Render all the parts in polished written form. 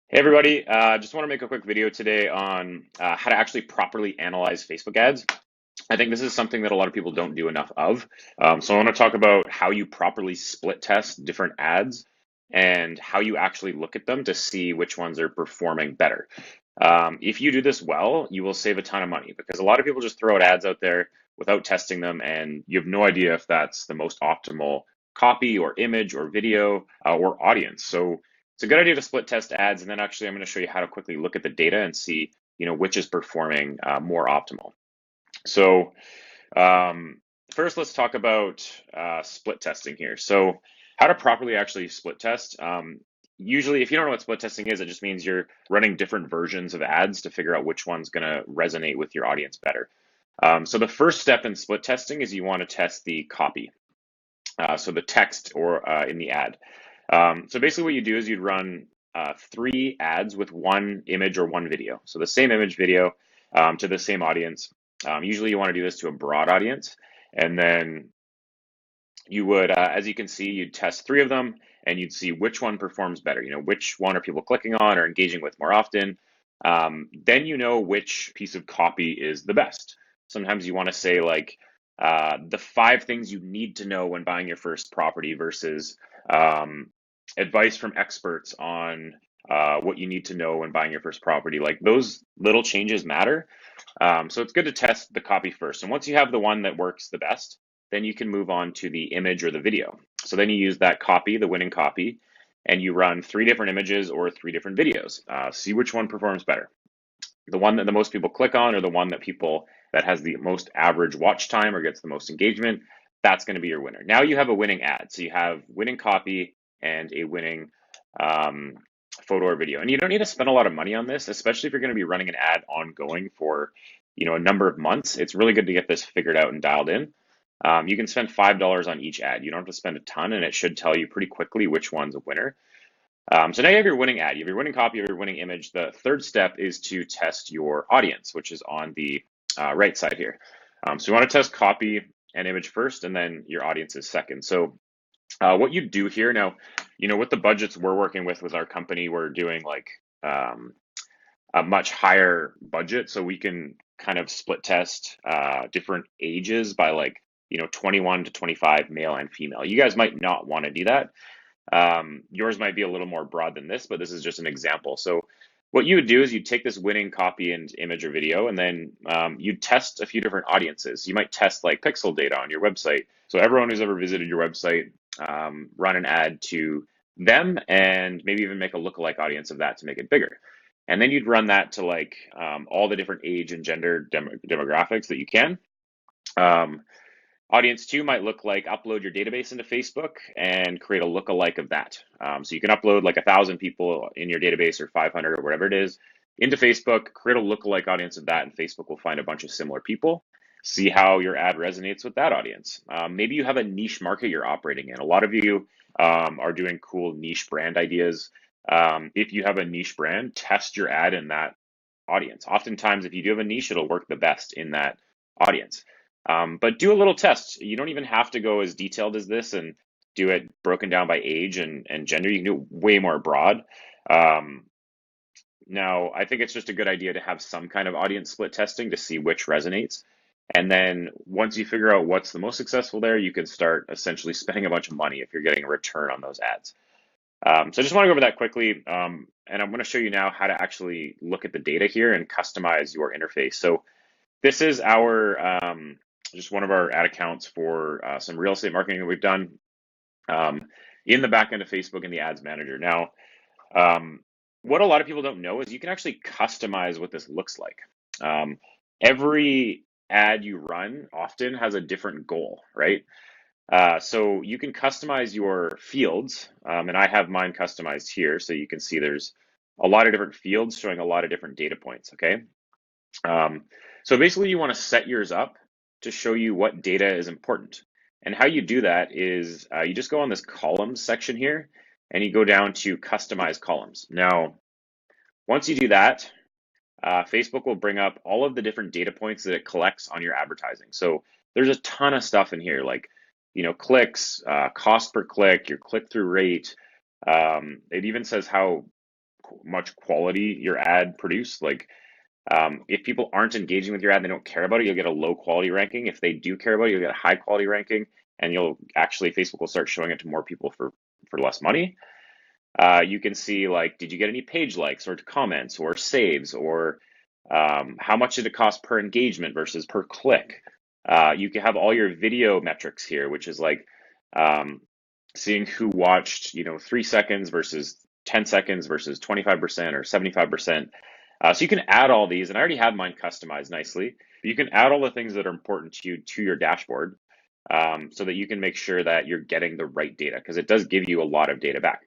Hey everybody, just want to make a quick video today on how to actually properly analyze Facebook ads. I think this is something that a lot of people don't do enough of. So I want to talk about how you properly split test different ads and how you actually look at them to see which ones are performing better. If you do this well, you will save a ton of money because a lot of people just throw out ads out there without testing them, and you have no idea if that's the most optimal copy or image or video or audience. So it's a good idea to split test ads, and then actually I'm going to show you how to quickly look at the data and see, which is performing more optimal. So um, first, let's talk about split testing here. So how to properly actually split test. Usually, if you don't know what split testing is, it just means you're running different versions of ads to figure out which one's going to resonate with your audience better. So the first step in split testing is you want to test the copy, so the text or in the ad. So basically what you do is you'd run three ads with one image or one video. So the same image video to the same audience. Usually you want to do this to a broad audience. And then you would, as you can see, you'd test three of them and you'd see which one performs better. Which one are people clicking on or engaging with more often. Then you know which piece of copy is the best. Sometimes you want to say like the 5 things you need to know when buying your first property versus advice from experts on what you need to know when buying your first property. Like those little changes matter. So it's good to test the copy first. And once you have the one that works the best, then you can move on to the image or the video. So then you use that copy, the winning copy, and you run 3 different images or 3 different videos. See which one performs better. The one that the most people click on or the one that has the most average watch time or gets the most engagement, that's going to be your winner. Now you have a winning ad. So you have winning copy and a winning photo or video. And you don't need to spend a lot of money on this, especially if you're going to be running an ad ongoing for a number of months. It's really good to get this figured out and dialed in. You can spend $5 on each ad. You don't have to spend a ton, and it should tell you pretty quickly which one's a winner. So now you have your winning ad, you have your winning copy, you have your winning image. The third step is to test your audience, which is on the right side here. So you want to test copy and image first, and then your audience is second. So what you do here now, with the budgets we're working with our company, we're doing like a much higher budget, so we can kind of split test different ages by like 21 to 25, male and female. You guys might not want to do that. Yours might be a little more broad than this, but this is just an example. So what you would do is you take this winning copy and image or video, and then you test a few different audiences. You might test like pixel data on your website. So everyone who's ever visited your website, run an ad to them and maybe even make a lookalike audience of that to make it bigger. And then you'd run that to like all the different age and gender demographics that you can. Audience 2 might look like upload your database into Facebook and create a lookalike of that. So you can upload like 1,000 people in your database or 500 or whatever it is into Facebook, create a lookalike audience of that, and Facebook will find a bunch of similar people. See how your ad resonates with that audience. Maybe you have a niche market you're operating in. A lot of you are doing cool niche brand ideas. If you have a niche brand, test your ad in that audience. Oftentimes, if you do have a niche, it'll work the best in that audience. But do a little test. You don't even have to go as detailed as this and do it broken down by age and gender. You can do it way more broad. Now, I think it's just a good idea to have some kind of audience split testing to see which resonates. And then once you figure out what's the most successful there, you can start essentially spending a bunch of money if you're getting a return on those ads. So I just want to go over that quickly. And I'm going to show you now how to actually look at the data here and customize your interface. So this is our just one of our ad accounts for some real estate marketing that we've done in the back end of Facebook in the ads manager. Now, what a lot of people don't know is you can actually customize what this looks like. Every ad you run often has a different goal, right? So you can customize your fields, and I have mine customized here, so you can see there's a lot of different fields showing a lot of different data points, okay? So basically you want to set yours up to show you what data is important. And how you do that is you just go on this columns section here and you go down to customize columns. Now, once you do that, Facebook will bring up all of the different data points that it collects on your advertising. So there's a ton of stuff in here, like clicks, cost per click, your click-through rate. It even says how much quality your ad produced. Like if people aren't engaging with your ad, they don't care about it, you'll get a low quality ranking. If they do care about it, you'll get a high quality ranking, and you'll actually, Facebook will start showing it to more people for less money. You can see, like, did you get any page likes or comments or saves, or how much did it cost per engagement versus per click? You can have all your video metrics here, which is like seeing who watched, 3 seconds versus 10 seconds versus 25% or 75%. So you can add all these, and I already have mine customized nicely. But you can add all the things that are important to you to your dashboard, so that you can make sure that you're getting the right data, because it does give you a lot of data back.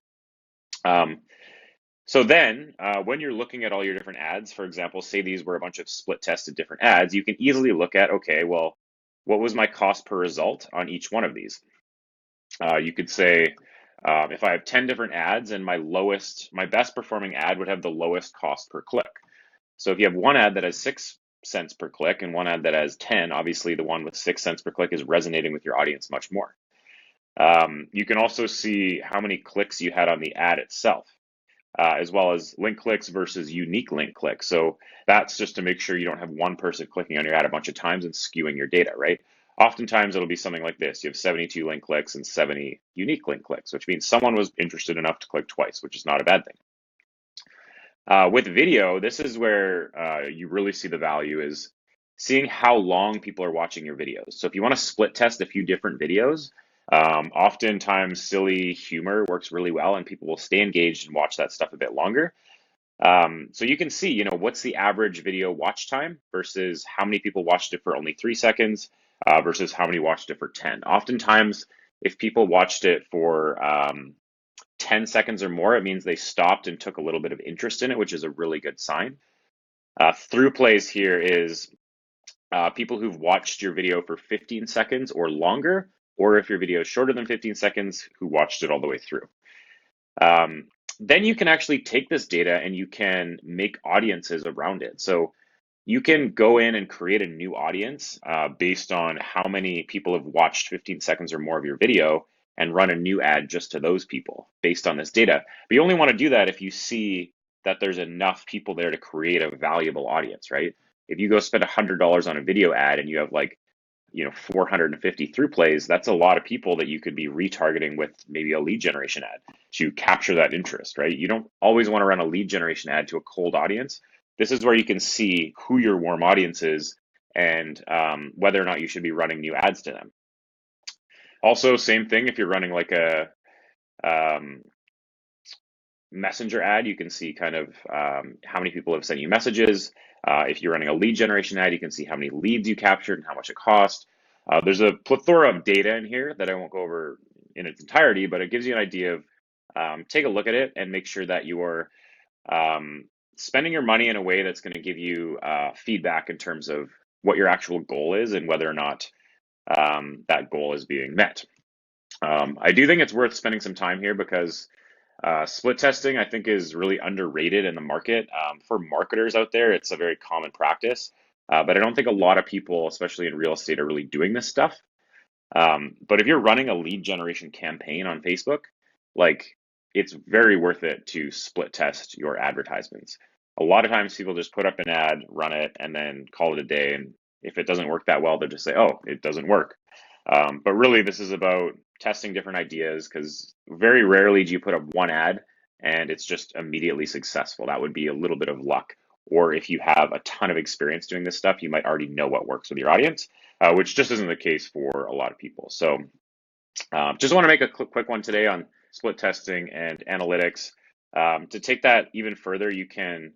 So then, when you're looking at all your different ads, for example, say these were a bunch of split tested different ads, you can easily look at, okay, well, what was my cost per result on each one of these? You could say, if I have 10 different ads, and my best performing ad would have the lowest cost per click. So if you have one ad that has 6 cents per click and one ad that has 10, obviously the one with 6 cents per click is resonating with your audience much more. You can also see how many clicks you had on the ad itself, as well as link clicks versus unique link clicks. So that's just to make sure you don't have one person clicking on your ad a bunch of times and skewing your data, right? Oftentimes it'll be something like this. You have 72 link clicks and 70 unique link clicks, which means someone was interested enough to click twice, which is not a bad thing. With video, this is where you really see the value, is seeing how long people are watching your videos. So if you want to split test a few different videos, oftentimes silly humor works really well, and people will stay engaged and watch that stuff a bit longer. So you can see, what's the average video watch time versus how many people watched it for only 3 seconds, versus how many watched it for 10. Oftentimes, if people watched it for 10 seconds or more, it means they stopped and took a little bit of interest in it, which is a really good sign. Through plays here is people who've watched your video for 15 seconds or longer, or if your video is shorter than 15 seconds, who watched it all the way through. Then you can actually take this data and you can make audiences around it. So you can go in and create a new audience based on how many people have watched 15 seconds or more of your video, and run a new ad just to those people based on this data. But you only want to do that if you see that there's enough people there to create a valuable audience, right? If you go spend $100 on a video ad and you have 450 through plays, that's a lot of people that you could be retargeting with maybe a lead generation ad to capture that interest, right? You don't always want to run a lead generation ad to a cold audience. This is where you can see who your warm audience is, and whether or not you should be running new ads to them. Also, same thing, if you're running like a messenger ad, you can see kind of how many people have sent you messages. If you're running a lead generation ad, you can see how many leads you captured and how much it cost. There's a plethora of data in here that I won't go over in its entirety, but it gives you an idea of, take a look at it and make sure that you are spending your money in a way that's going to give you feedback in terms of what your actual goal is and whether or not that goal is being met. I do think it's worth spending some time here, because split testing, I think, is really underrated in the market. For marketers out there, it's a very common practice, but I don't think a lot of people, especially in real estate, are really doing this stuff. But if you're running a lead generation campaign on Facebook, it's very worth it to split test your advertisements. A lot of times people just put up an ad, run it, and then call it a day. And if it doesn't work that well, they'll just say, oh, it doesn't work. But really, this is about testing different ideas, because very rarely do you put up one ad and it's just immediately successful. That would be a little bit of luck. Or if you have a ton of experience doing this stuff, you might already know what works with your audience, which just isn't the case for a lot of people. So just want to make a quick one today on split testing and analytics. To take that even further, you can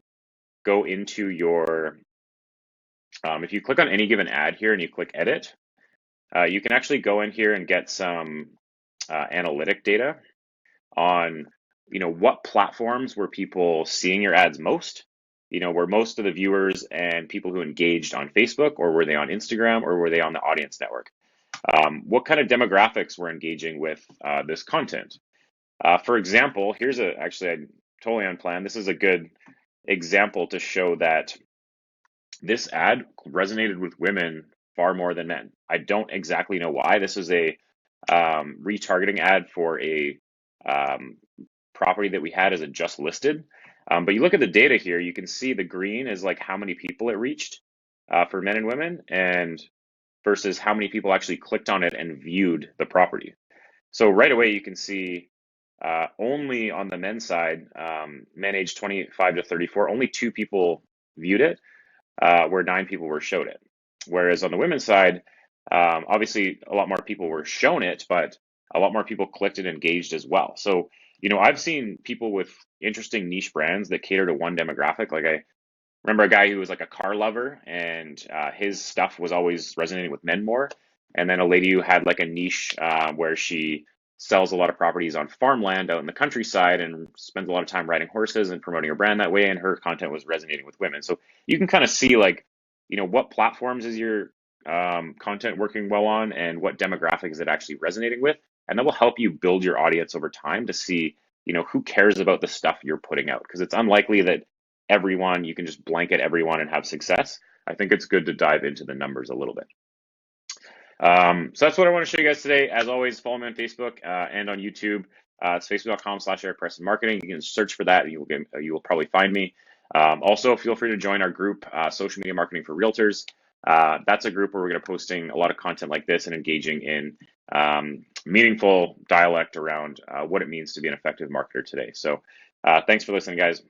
go into your, if you click on any given ad here and you click edit, you can actually go in here and get some analytic data on, what platforms were people seeing your ads most? Were most of the viewers and people who engaged on Facebook, or were they on Instagram, or were they on the audience network? What kind of demographics were engaging with this content? For example, actually, I totally unplanned. This is a good example to show that this ad resonated with women far more than men. I don't exactly know why. This is a retargeting ad for a property that we had as a just listed. But you look at the data here, you can see the green is like how many people it reached for men and women, and versus how many people actually clicked on it and viewed the property. So right away you can see only on the men's side, men aged 25 to 34, only 2 people viewed it, where 9 people were showed it. Whereas on the women's side, obviously a lot more people were shown it, but a lot more people clicked and engaged as well. So, I've seen people with interesting niche brands that cater to one demographic. Like I remember a guy who was like a car lover, and his stuff was always resonating with men more. And then a lady who had like a niche where she sells a lot of properties on farmland out in the countryside and spends a lot of time riding horses and promoting her brand that way. And her content was resonating with women. So you can kind of see like, what platforms is your content working well on, and what demographic is it actually resonating with. And that will help you build your audience over time to see, who cares about the stuff you're putting out. Because it's unlikely that everyone, you can just blanket everyone and have success. I think it's good to dive into the numbers a little bit. So that's what I want to show you guys today. As always, follow me on Facebook and on YouTube. It's facebook.com/EricPrestonMarketing. You can search for that, and you will probably find me. Also, feel free to join our group, Social Media Marketing for Realtors. That's a group where we're going to be posting a lot of content like this and engaging in meaningful dialect around what it means to be an effective marketer today. So thanks for listening, guys.